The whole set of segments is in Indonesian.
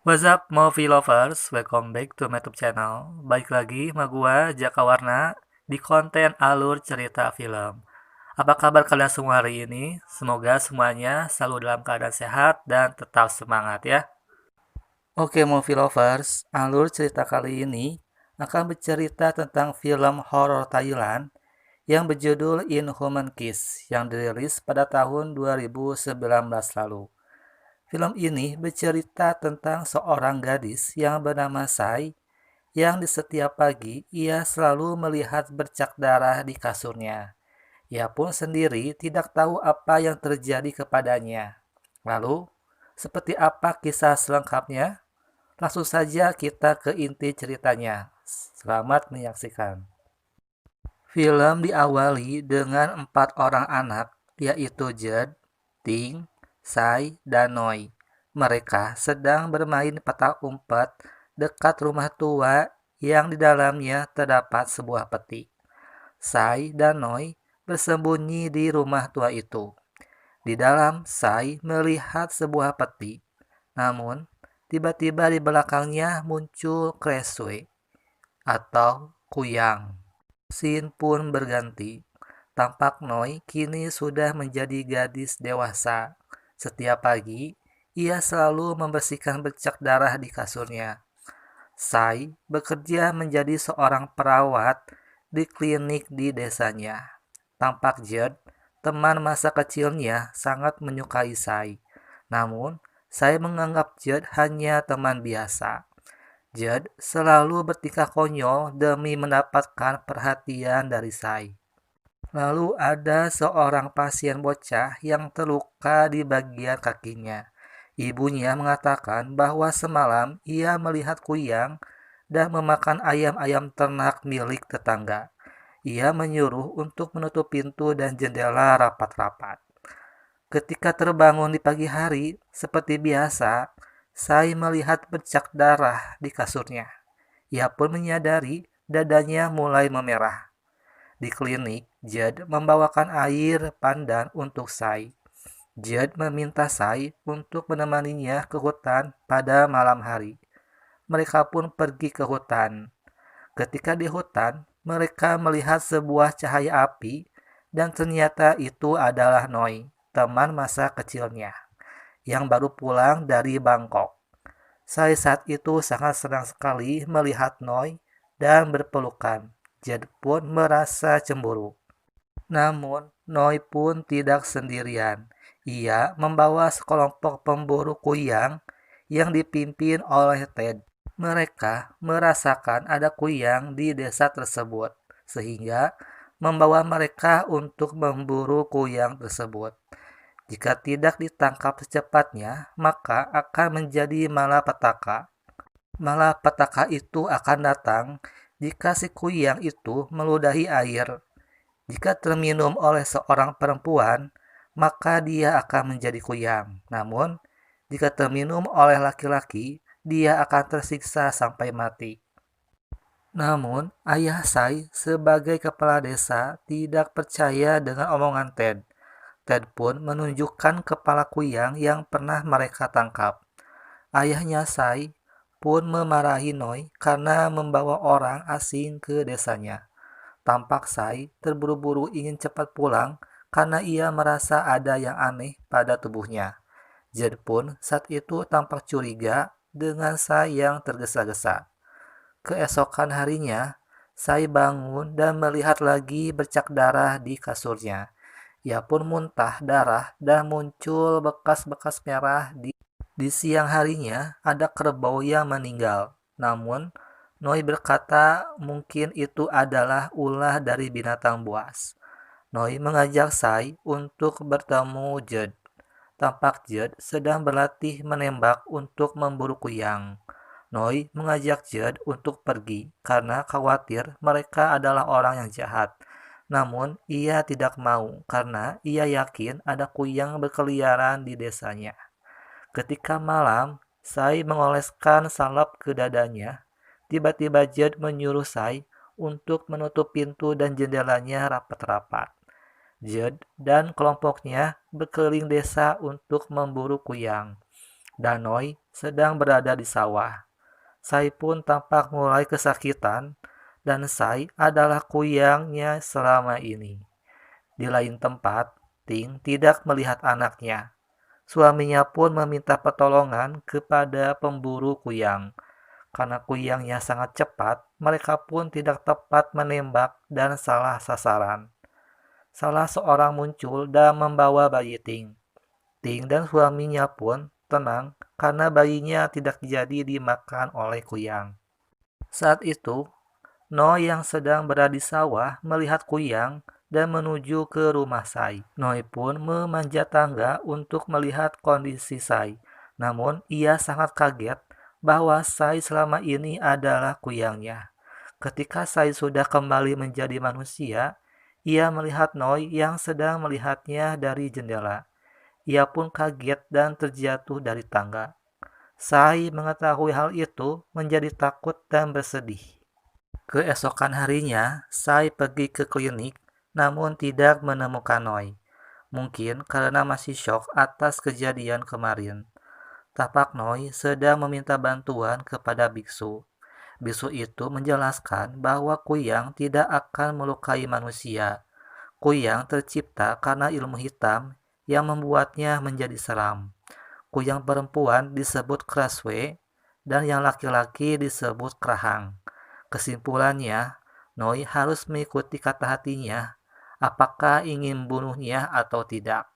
What's up movie lovers, welcome back to my YouTube channel. Balik lagi sama gua Jaka Warna di konten alur cerita film. Apa kabar kalian semua hari ini? Semoga semuanya selalu dalam keadaan sehat dan tetap semangat ya. Oke movie lovers, alur cerita kali ini akan bercerita tentang film horor Thailand yang berjudul Inhuman Kiss yang dirilis pada tahun 2019 lalu. Film ini bercerita tentang seorang gadis yang bernama Sai yang di setiap pagi ia selalu melihat bercak darah di kasurnya. Ia pun sendiri tidak tahu apa yang terjadi kepadanya. Lalu, seperti apa kisah selengkapnya? Langsung saja kita ke inti ceritanya. Selamat menyaksikan. Film diawali dengan 4 orang anak, yaitu Jed, Ting, Sai, dan Noi. Mereka sedang bermain petak umpet dekat rumah tua yang di dalamnya terdapat sebuah peti. Sai dan Noi bersembunyi di rumah tua itu. Di dalam, Sai melihat sebuah peti. Namun, tiba-tiba di belakangnya muncul Kreswe atau Kuyang. Scene pun berganti. Tampak Noi kini sudah menjadi gadis dewasa. Setiap pagi, ia selalu membersihkan bercak darah di kasurnya. Sai bekerja menjadi seorang perawat di klinik di desanya. Tampak Jed, teman masa kecilnya, sangat menyukai Sai. Namun, Sai menganggap Jed hanya teman biasa. Jed selalu bertingkah konyol demi mendapatkan perhatian dari Sai. Lalu ada seorang pasien bocah yang terluka di bagian kakinya. Ibunya mengatakan bahwa semalam ia melihat kuyang dan memakan ayam-ayam ternak milik tetangga. Ia menyuruh untuk menutup pintu dan jendela rapat-rapat. Ketika terbangun di pagi hari, seperti biasa, Sai melihat bercak darah di kasurnya. Ia pun menyadari dadanya mulai memerah. Di klinik, Jed membawakan air pandan untuk Sai. Jed meminta Sai untuk menemaninya ke hutan pada malam hari. Mereka pun pergi ke hutan. Ketika di hutan, mereka melihat sebuah cahaya api dan ternyata itu adalah Noi, teman masa kecilnya, yang baru pulang dari Bangkok. Saya saat itu sangat senang sekali melihat Noi dan berpelukan. Jed pun merasa cemburu. Namun, Noi pun tidak sendirian. Ia membawa sekelompok pemburu kuyang yang dipimpin oleh Ted. Mereka merasakan ada kuyang di desa tersebut, sehingga membawa mereka untuk memburu kuyang tersebut. Jika tidak ditangkap secepatnya, maka akan menjadi malapetaka. Malapetaka itu akan datang jika si kuyang itu meludahi air. Jika terminum oleh seorang perempuan, maka dia akan menjadi kuyang. Namun, jika terminum oleh laki-laki, dia akan tersiksa sampai mati. Namun, ayah Sai sebagai kepala desa tidak percaya dengan omongan Ted. Ted pun menunjukkan kepala kuyang yang pernah mereka tangkap. Ayahnya Sai pun memarahi Noi karena membawa orang asing ke desanya. Tampak Sai terburu-buru ingin cepat pulang karena ia merasa ada yang aneh pada tubuhnya. Jed pun saat itu tampak curiga dengan Sai yang tergesa-gesa. Keesokan harinya, Sai bangun dan melihat lagi bercak darah di kasurnya. Ia pun muntah darah dan muncul bekas-bekas merah di siang harinya ada kerbau yang meninggal. Namun, Noi berkata mungkin itu adalah ulah dari binatang buas. Noi mengajak Sai untuk bertemu Jed. Tampak Jed sedang berlatih menembak untuk memburu kuyang. Noi mengajak Jed untuk pergi karena khawatir mereka adalah orang yang jahat. Namun, ia tidak mau karena ia yakin ada kuyang berkeliaran di desanya. Ketika malam, Sai mengoleskan salep ke dadanya. Tiba-tiba Jed menyuruh Sai untuk menutup pintu dan jendelanya rapat-rapat. Jed dan kelompoknya berkeliling desa untuk memburu kuyang. Dan Noi sedang berada di sawah. Sai pun tampak mulai kesakitan, dan Sai adalah kuyangnya selama ini. Di lain tempat, Ting tidak melihat anaknya. Suaminya pun meminta pertolongan kepada pemburu kuyang. Karena kuyangnya sangat cepat, mereka pun tidak tepat menembak dan salah sasaran. Salah seorang muncul dan membawa bayi Ting. Ting dan suaminya pun tenang karena bayinya tidak jadi dimakan oleh kuyang. Saat itu, Noi yang sedang berada di sawah melihat kuyang dan menuju ke rumah Sai. Noi pun memanjat tangga untuk melihat kondisi Sai. Namun ia sangat kaget bahwa Sai selama ini adalah kuyangnya. Ketika Sai sudah kembali menjadi manusia, ia melihat Noi yang sedang melihatnya dari jendela. Ia pun kaget dan terjatuh dari tangga. Sai mengetahui hal itu menjadi takut dan bersedih. Keesokan harinya, Sai pergi ke klinik namun tidak menemukan Noi. Mungkin karena masih syok atas kejadian kemarin. Tapak Noi sedang meminta bantuan kepada biksu. Biksu itu menjelaskan bahwa kuyang tidak akan melukai manusia. Kuyang tercipta karena ilmu hitam yang membuatnya menjadi seram. Kuyang perempuan disebut Kraswe dan yang laki-laki disebut Krahang. Kesimpulannya, Noi harus mengikuti kata hatinya, apakah ingin membunuhnya atau tidak.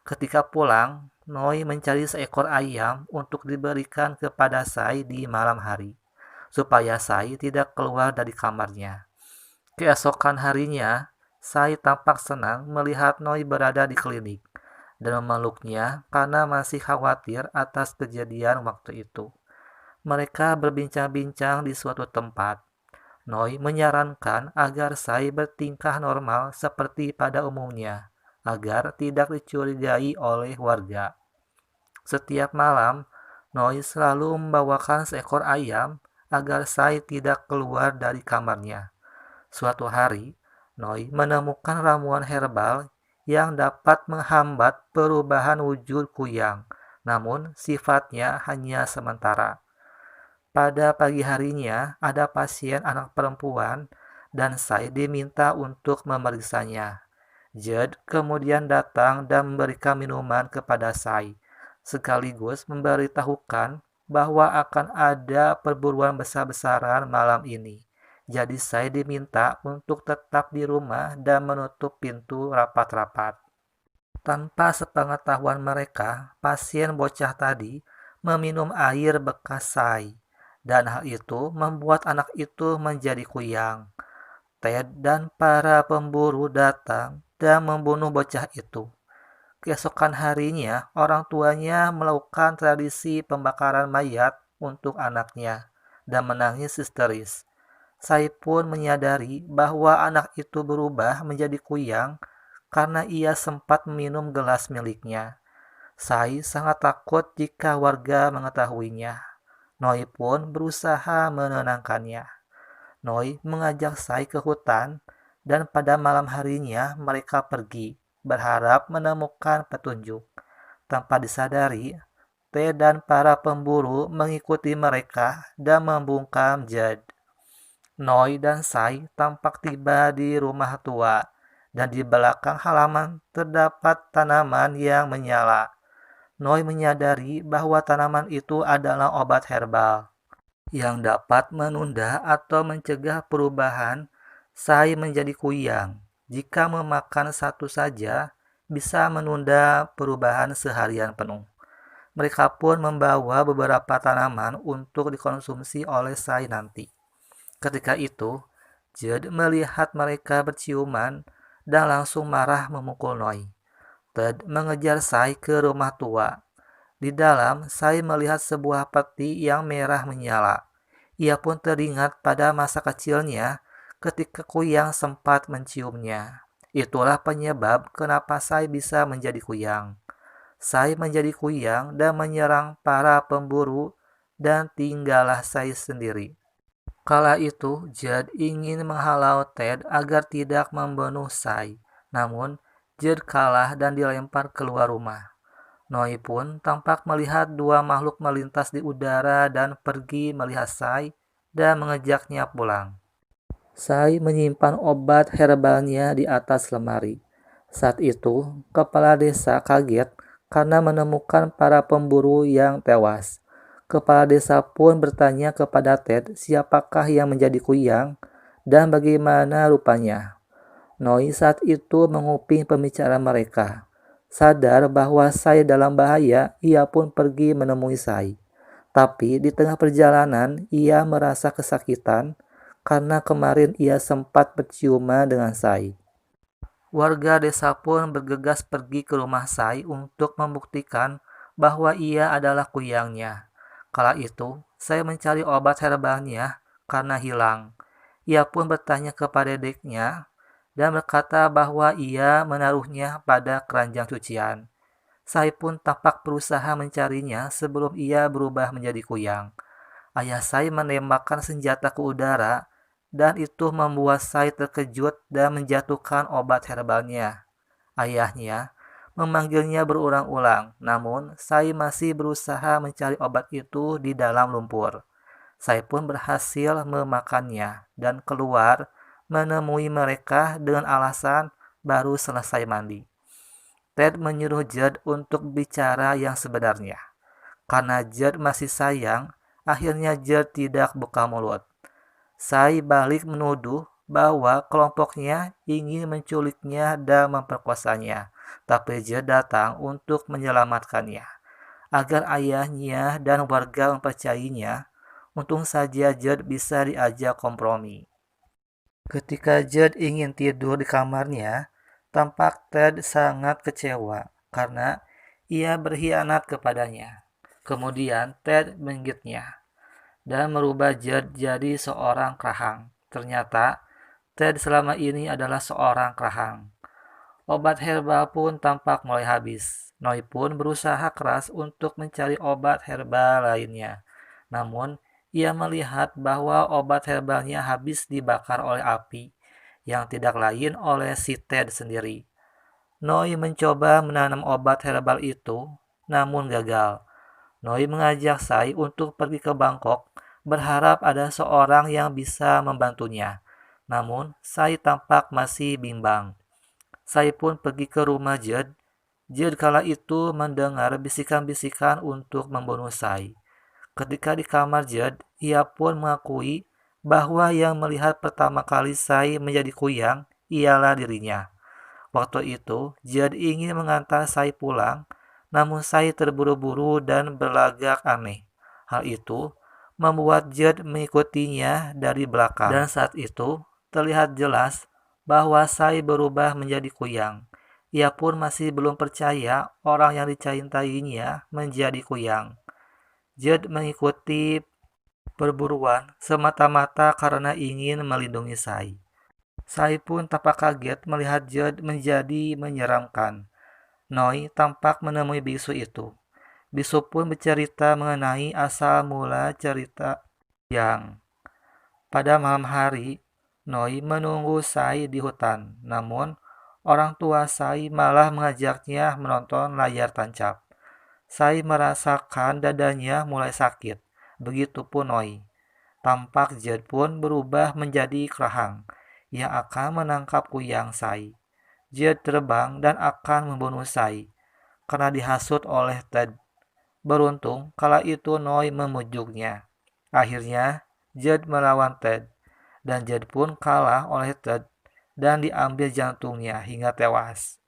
Ketika pulang, Noi mencari seekor ayam untuk diberikan kepada Sai di malam hari, supaya Sai tidak keluar dari kamarnya. Keesokan harinya, Sai tampak senang melihat Noi berada di klinik dan memeluknya karena masih khawatir atas kejadian waktu itu. Mereka berbincang-bincang di suatu tempat. Noi menyarankan agar Sai bertingkah normal seperti pada umumnya, agar tidak dicurigai oleh warga. Setiap malam, Noi selalu membawakan seekor ayam agar Sai tidak keluar dari kamarnya. Suatu hari, Noi menemukan ramuan herbal yang dapat menghambat perubahan wujud kuyang, namun sifatnya hanya sementara. Pada pagi harinya, ada pasien anak perempuan dan Sai diminta untuk memeriksanya. Jed kemudian datang dan memberikan minuman kepada Sai, sekaligus memberitahukan bahwa akan ada perburuan besar-besaran malam ini. Jadi Sai diminta untuk tetap di rumah dan menutup pintu rapat-rapat. Tanpa sepengetahuan mereka, pasien bocah tadi meminum air bekas Sai. Dan hal itu membuat anak itu menjadi kuyang. Ted dan para pemburu datang dan membunuh bocah itu. Keesokan harinya, orang tuanya melakukan tradisi pembakaran mayat untuk anaknya dan menangis histeris. Sai pun menyadari bahwa anak itu berubah menjadi kuyang karena ia sempat meminum gelas miliknya. Sai sangat takut jika warga mengetahuinya. Noi pun berusaha menenangkannya. Noi mengajak Sai ke hutan dan pada malam harinya mereka pergi, berharap menemukan petunjuk. Tanpa disadari, Te dan para pemburu mengikuti mereka dan membungkam Jed. Noi dan Sai tampak tiba di rumah tua dan di belakang halaman terdapat tanaman yang menyala. Noi menyadari bahwa tanaman itu adalah obat herbal yang dapat menunda atau mencegah perubahan Sai menjadi kuyang. Jika memakan satu saja, bisa menunda perubahan seharian penuh. Mereka pun membawa beberapa tanaman untuk dikonsumsi oleh Sai nanti. Ketika itu, Jed melihat mereka berciuman dan langsung marah memukul Noi. Ted mengejar Sai ke rumah tua. Di dalam, Sai melihat sebuah peti yang merah menyala. Ia pun teringat pada masa kecilnya ketika kuyang sempat menciumnya. Itulah penyebab kenapa Sai bisa menjadi kuyang. Sai menjadi kuyang dan menyerang para pemburu dan tinggallah Sai sendiri. Kala itu, Jed ingin menghalau Ted agar tidak membunuh Sai. Namun, Jed kalah dan dilempar keluar rumah. Noi pun tampak melihat dua makhluk melintas di udara dan pergi melihat Sai dan mengejaknya pulang. Sai menyimpan obat herbalnya di atas lemari. Saat itu, kepala desa kaget karena menemukan para pemburu yang tewas. Kepala desa pun bertanya kepada Ted siapakah yang menjadi kuyang dan bagaimana rupanya. Noi saat itu menguping pembicaraan mereka. Sadar bahwa Sai dalam bahaya, ia pun pergi menemui Sai. Tapi di tengah perjalanan, ia merasa kesakitan karena kemarin ia sempat berciuman dengan Sai. Warga desa pun bergegas pergi ke rumah Sai untuk membuktikan bahwa ia adalah kuyangnya. Kala itu, Sai mencari obat herbalnya karena hilang. Ia pun bertanya kepada dedeknya dan berkata bahwa ia menaruhnya pada keranjang cucian. Sai pun tampak berusaha mencarinya sebelum ia berubah menjadi kuyang. Ayah Sai menembakkan senjata ke udara dan itu membuat Sai terkejut dan menjatuhkan obat herbalnya. Ayahnya memanggilnya berulang-ulang, namun Sai masih berusaha mencari obat itu di dalam lumpur. Sai pun berhasil memakannya dan keluar menemui mereka dengan alasan baru selesai mandi. Ted menyuruh Judd untuk bicara yang sebenarnya. Karena Judd masih sayang, akhirnya Judd tidak buka mulut. Sai balik menuduh bahwa kelompoknya ingin menculiknya dan memperkosanya, tapi Judd datang untuk menyelamatkannya. Agar ayahnya dan warga mempercayainya, untung saja Judd bisa diajak kompromi. Ketika Judd ingin tidur di kamarnya, tampak Ted sangat kecewa karena ia berkhianat kepadanya. Kemudian Ted menggigitnya dan merubah Judd jadi seorang kerahang. Ternyata Ted selama ini adalah seorang kerahang. Obat herbal pun tampak mulai habis. Noi pun berusaha keras untuk mencari obat herbal lainnya. Namun, ia melihat bahwa obat herbalnya habis dibakar oleh api, yang tidak lain oleh si Ted sendiri. Noi mencoba menanam obat herbal itu, namun gagal. Noi mengajak Sai untuk pergi ke Bangkok, berharap ada seorang yang bisa membantunya. Namun, Sai tampak masih bimbang. Sai pun pergi ke rumah Judd. Judd kala itu mendengar bisikan-bisikan untuk membunuh Sai. Ketika di kamar Judd, ia pun mengakui bahwa yang melihat pertama kali Sai menjadi kuyang ialah dirinya. Waktu itu, Judd ingin mengantar Sai pulang, namun Sai terburu-buru dan berlagak aneh. Hal itu membuat Judd mengikutinya dari belakang. Dan saat itu, terlihat jelas bahwa Sai berubah menjadi kuyang. Ia pun masih belum percaya orang yang dicintainya menjadi kuyang. Judd mengikuti perburuan semata-mata karena ingin melindungi Sai. Sai pun tampak kaget melihat Judd menjadi menyeramkan. Noi tampak menemui bisu itu. Bisu pun bercerita mengenai asal mula cerita yang pada malam hari, Noi menunggu Sai di hutan. Namun, orang tua Sai malah mengajaknya menonton layar tancap. Sai merasakan dadanya mulai sakit. Begitupun Noi. Tampak Judd pun berubah menjadi kerahang yang akan menangkap kuyang Sai. Judd terbang dan akan membunuh Sai karena dihasut oleh Ted. Beruntung kala itu Noi memujuknya. Akhirnya Judd melawan Ted dan Judd pun kalah oleh Ted dan diambil jantungnya hingga tewas.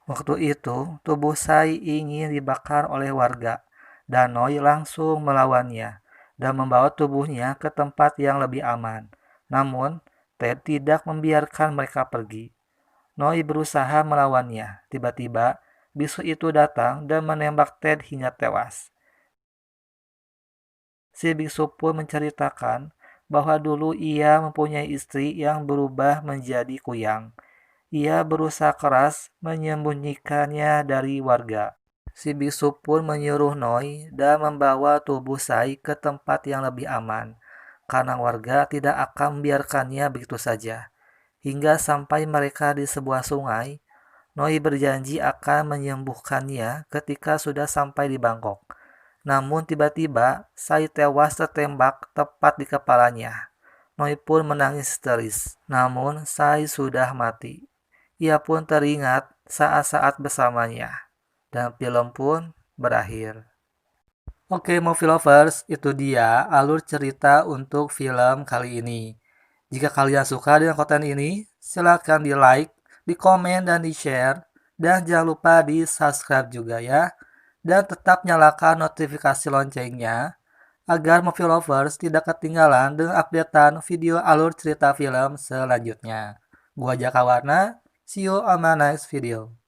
Waktu itu tubuh Sai ingin dibakar oleh warga dan Noi langsung melawannya dan membawa tubuhnya ke tempat yang lebih aman. Namun Ted tidak membiarkan mereka pergi. Noi berusaha melawannya. Tiba-tiba bisu itu datang dan menembak Ted hingga tewas. Si biksu pun menceritakan bahwa dulu ia mempunyai istri yang berubah menjadi kuyang. Ia berusaha keras menyembunyikannya dari warga. Si biksu pun menyuruh Noi dan membawa tubuh Sai ke tempat yang lebih aman, karena warga tidak akan membiarkannya begitu saja. Hingga sampai mereka di sebuah sungai, Noi berjanji akan menyembuhkannya ketika sudah sampai di Bangkok. Namun tiba-tiba Sai tewas tertembak tepat di kepalanya. Noi pun menangis histeris. Namun Sai sudah mati. Ia pun teringat saat-saat bersamanya. Dan film pun berakhir. Oke, movie lovers, itu dia alur cerita untuk film kali ini. Jika kalian suka dengan konten ini, silakan di like, di komen, dan di share. Dan jangan lupa di subscribe juga ya. Dan tetap nyalakan notifikasi loncengnya agar movie lovers tidak ketinggalan dengan updatean video alur cerita film selanjutnya. Gua Jaka Warna, see you on my next video.